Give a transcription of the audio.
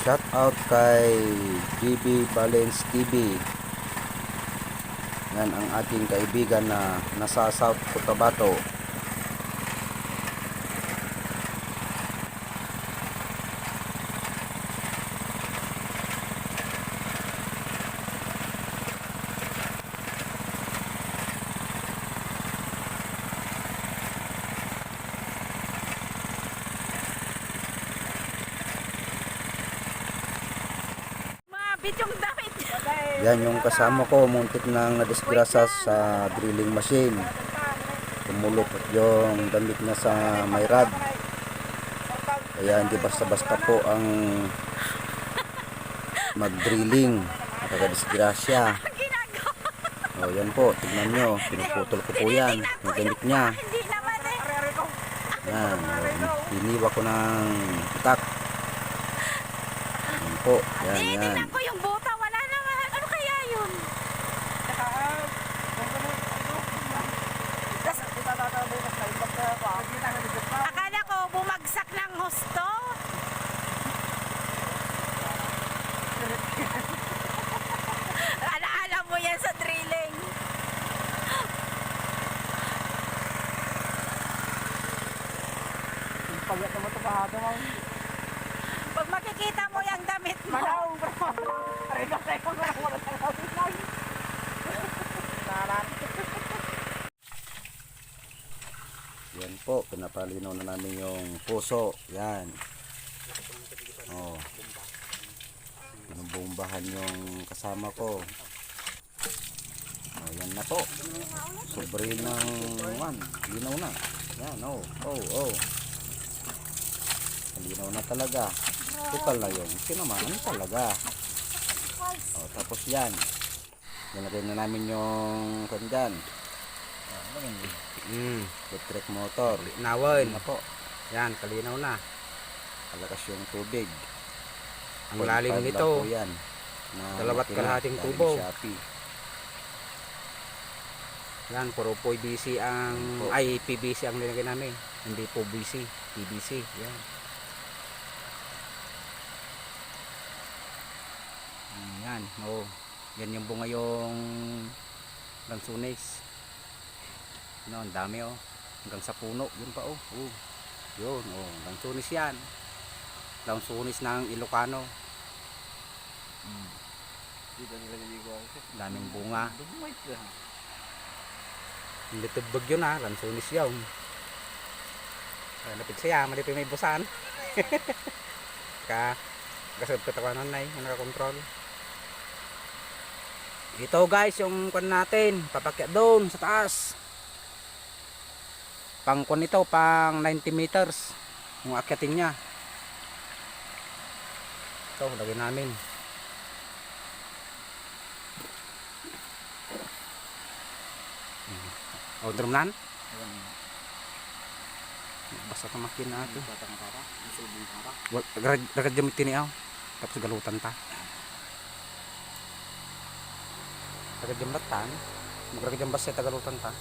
Shout out kay GB Balance TV. Yan ang ating kaibigan na nasa South Cotabato. Yung damit. Yan yung kasama ko, muntik nang nadisgrasa sa drilling machine. Tumulupot yung damit niya sa may rod. Kaya hindi basta-basta po ang mag-drilling. Nakakadisgrasya. O yan po, tignan nyo. Pinuputol ko po yan. Yung damit niya. Yan. Hiniwa ko ng itak. Yan po. Yan, yan. Tingnan ko yung buta. Wala naman. Ano kaya yun? Akala ko bumagsak ng husto. Alaala mo yan sa drilling. Pag makikita mo yung damit mo. Yan po, pinapalinaw na namin yung puso. Yan. Oh. Binubombahan yung kasama ko. Oh, yan na po. Sobre ng linaw na. Yan, oh, oh, oh. Linaw na talaga. Total na yun. Sinamaan talaga. Oh, tapos yan. Nilagay na namin yung kandan. Electric motor. Nawon. Na po. Yan, kalinaw na. Palakas yung tubig. Ang lalim 0.5 nito. lang po yan. Na Dalawat makina, kalahating galing tubo. Shopee. Yan, puro PVC ang Po. ay PVC ang nilagay namin. Hindi po BC, PVC. Yan. Yan, oh. Yan yung bunga yung lansunis. No, ang dami oh. Hanggang sa puno, yun pa oh. Oh. Yun, oh, lansunis yan. Lansunis ng Ilocano. Daming bunga. Hindi tubog yun ha, lansunis yun. Napit siya, malipin may busan. Kasab katawanan na yung nakakontrol. Ito guys, yung kwan natin, papakyat doon sa taas. Pang kwan ito, pang 90 meters. Yung akyatin niya. Ito, lagyan namin. O, drumlan? Basta tamakin na ito. Ragad yung tiniaw. Tapos galutan ta. Ragad yung batan. Magragad yung basta galutan ta.